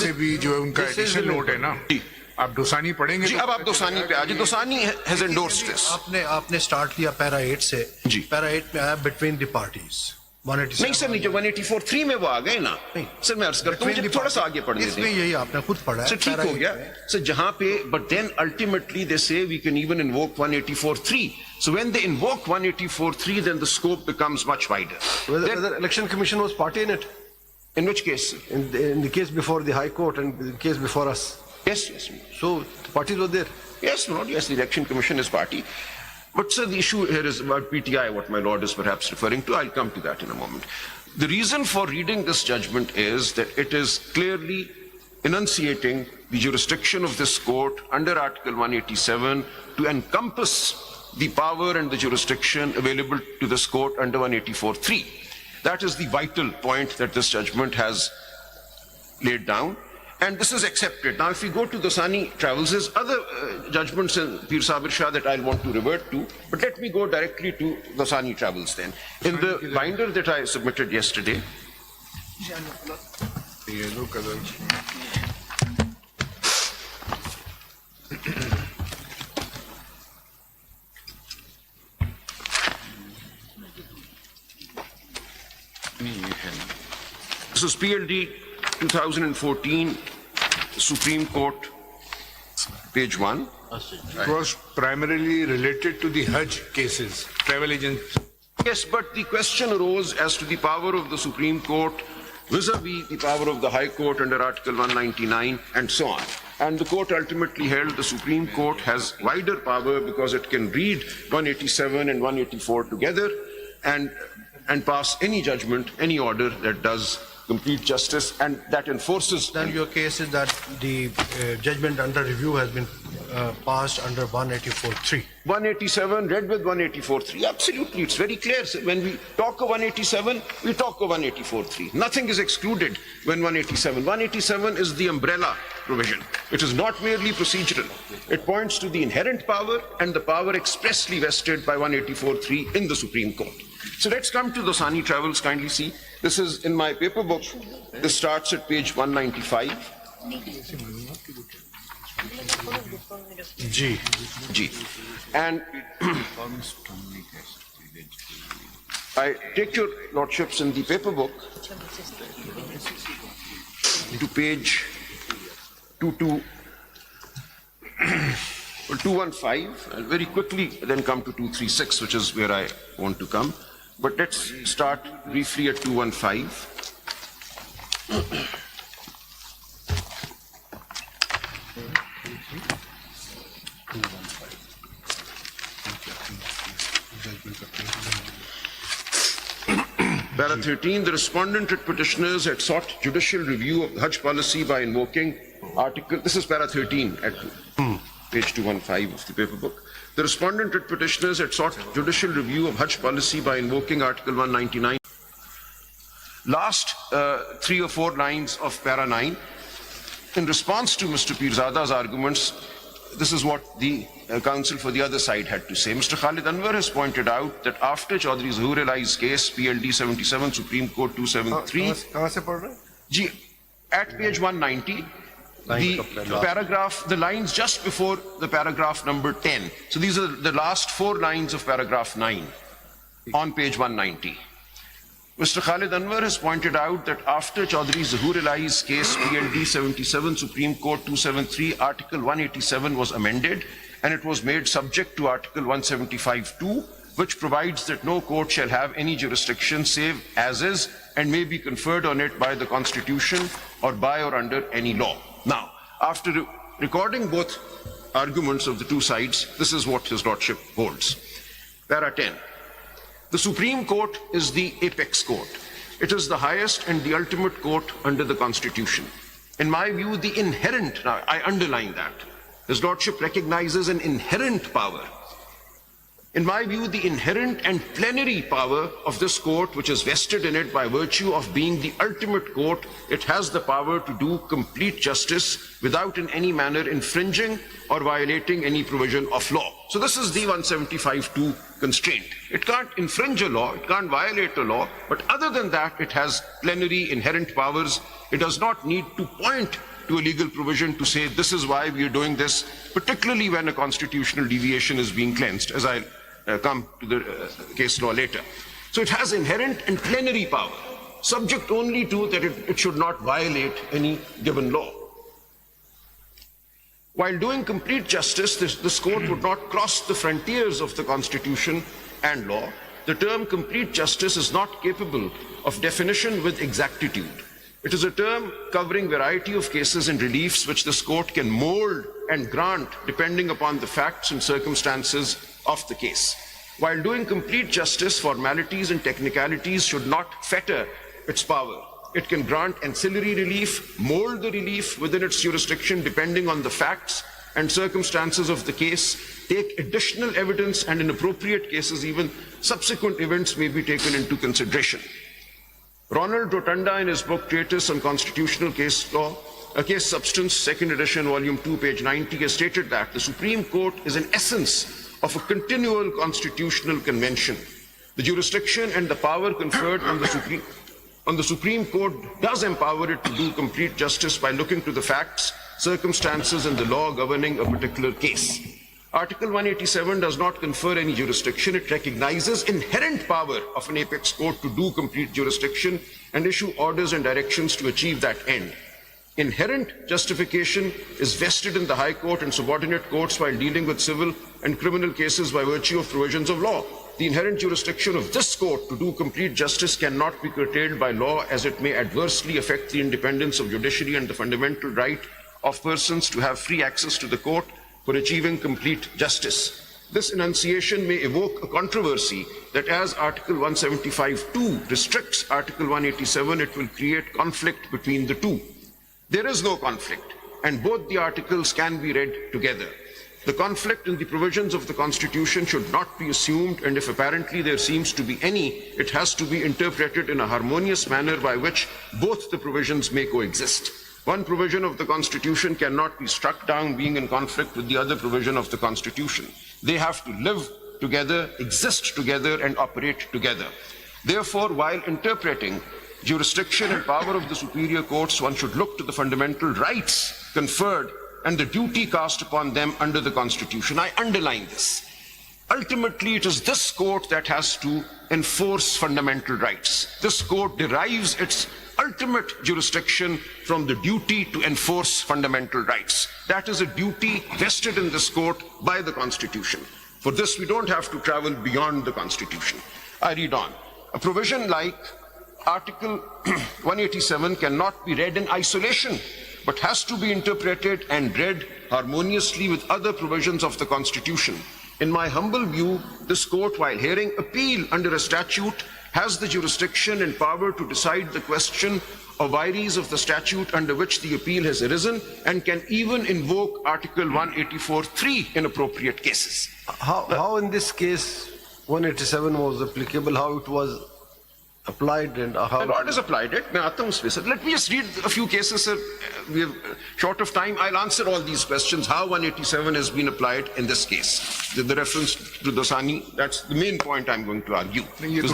से भी जो है उनका एडिशनल नोट है ना, आप दोसानी पढ़ेंगे जी, तो अब आप दोसानी पे आज दोसानी हैज एंडोर्स्ड दिस। आपने स्टार्ट किया पैरा 8 से जी। पैरा 8 में आया बिटवीन द पार्टीज 187 नहीं सर, नहीं, जो 184(3) में वो आ गए ना। नहीं। सर मैं अर्ज करता हूँ मुझे थोड़ा सा आगे पढ़ने इसमें दें। यही आपने खुद पढ़ा है सर ठीक पैरा हो 8 गया में। सर, जहां पे but then ultimately they say we can even invoke 184(3). So when they invoke 184(3), then the scope becomes much wider. Whether Election Commission was party in it, In which case? in the case before the High Court and the case before us. Yes, yes. So the parties were there. Yes, no, yes, the Election Commission is party. But sir, the issue here is about PTI, what my lord is perhaps referring to. I'll come to that in a moment. The reason for reading this judgment is that it is clearly enunciating the jurisdiction of this court under Article 187 to encompass the power and the jurisdiction available to this court under 184(3). That is the vital point that this judgment has laid down. And this is accepted. Now, if we go to Dosani Travels, there's other judgments in Pir Sabir Shah that I'll want to revert to, but let me go directly to Dosani Travels then. In the binder that I submitted yesterday, yellow colour this is PLD 2014, Supreme Court, page 1. It was primarily related to the Hajj cases, travel agents. Yes, but the question arose as to the power of the Supreme Court vis-a-vis the power of the High Court under Article 199 and so on. And the court ultimately held the Supreme Court has wider power because it can read 187 and 184 together and pass any judgment, any order that does complete justice and that enforces. Then your case is that the judgment under review has been passed under 184(3). 187 read with 184(3). Absolutely, it's very clear. So when we talk of 187, we talk of 184(3). Nothing is excluded when 187. 187 is the umbrella provision. It is not merely procedural. It points to the inherent power and the power expressly vested by 184(3) in the Supreme Court. So let's come to Dosani Travels. Kindly see. This is in my paper book. This starts at page 195. G. G. And I take your lordships in the paper book to page 215. I'll very quickly then come to 236, which is where I want to come. But let's start briefly at 215. Para 13, the respondent at petitioners had sought judicial review of the Hajj policy by invoking article, this is para 13 at page 215 of the paper book. The respondent at petitioners had sought judicial review of Hajj policy by invoking article 199. Last 3 or 4 lines of para 9. In response to Mr. Pirzada's arguments, this is what the counsel for the other side had to say. Mr. Khalid Anwar has pointed out that after Chaudhry Zahoor Elai's case, PLD 77, Supreme Court 273, कहाँ से पढ़ रहे हैं? G, at page 190, the paragraph, the lines just before the paragraph number 10. So these are the last 4 lines of paragraph 9 on page 190. Mr. Khalid Anwar has pointed out that after Chaudhry Zahoor Elai's case, PLD 77, Supreme Court 273, Article 187 was amended and it was made subject to Article 175(2), which provides that no court shall have any jurisdiction save as is and may be conferred on it by the Constitution or by or under any law. Now, after recording both arguments of the two sides, this is what His Lordship holds. Para 10. The Supreme Court is the apex court. It is the highest and the ultimate court under the Constitution. In my view, the inherent, now I underline that, His Lordship recognizes an inherent power. In my view, the inherent and plenary power of this court, which is vested in it by virtue of being the ultimate court, it has the power to do complete justice without in any manner infringing or violating any provision of law. So this is the 175(2) constraint. It can't infringe a law, it can't violate a law, but other than that, it has plenary inherent powers. It does not need to point to a legal provision to say this is why we are doing this, particularly when a constitutional deviation is being cleansed, as I'll come to the case law later. So it has inherent and plenary power, subject only to that it should not violate any given law. While doing complete justice, this court would not cross the frontiers of the Constitution and law. The term complete justice is not capable of definition with exactitude. It is a term covering variety of cases and reliefs which this court can mold and grant depending upon the facts and circumstances of the case. While doing complete justice, formalities and technicalities should not fetter its power. It can grant ancillary relief, mold the relief within its jurisdiction depending on the facts and circumstances of the case, take additional evidence, and in appropriate cases even subsequent events may be taken into consideration. Ronald Rotunda, in his book Treatise on Constitutional Case Law, A Case Substance, 2nd edition, volume 2, page 90, has stated that the Supreme Court is an essence of a continual constitutional convention. The jurisdiction and the power conferred on the Supreme Court does empower it to do complete justice by looking to the facts, circumstances, and the law governing a particular case. Article 187 does not confer any jurisdiction. It recognizes inherent power of an apex court to do complete jurisdiction and issue orders and directions to achieve that end. Inherent justification is vested in the High Court and subordinate courts while dealing with civil and criminal cases by virtue of provisions of law. The inherent jurisdiction of this court to do complete justice cannot be curtailed by law, as it may adversely affect the independence of judiciary and the fundamental right of persons to have free access to the court for achieving complete justice. This enunciation may evoke a controversy that as Article 175(2) restricts Article 187, it will create conflict between the two. There is no conflict, and both the articles can be read together. The conflict in the provisions of the Constitution should not be assumed, and if apparently there seems to be any, it has to be interpreted in a harmonious manner by which both the provisions may coexist. One provision of the Constitution cannot be struck down being in conflict with the other provision of the Constitution. They have to live together, exist together, and operate together. Therefore, while interpreting jurisdiction and power of the superior courts, one should look to the fundamental rights conferred and the duty cast upon them under the Constitution. I underline this. Ultimately, it is this court that has to enforce fundamental rights. This court derives its ultimate jurisdiction from the duty to enforce fundamental rights. That is a duty vested in this court by the Constitution. For this, we don't have to travel beyond the Constitution. I read on. A provision like Article 187 cannot be read in isolation, but has to be interpreted and read harmoniously with other provisions of the Constitution. In my humble view, this court, while hearing appeal under a statute, has the jurisdiction and power to decide the question of vires of the statute under which the appeal has arisen, and can even invoke Article 184(3) in appropriate cases. How in this case 187 was applicable, how it was applied, and how... The Lord has applied it. Let me just read a few cases, sir. We are short of time. I'll answer all these questions. How 187 has been applied in this case. The reference to Dosani, that's the main point I'm going to argue. This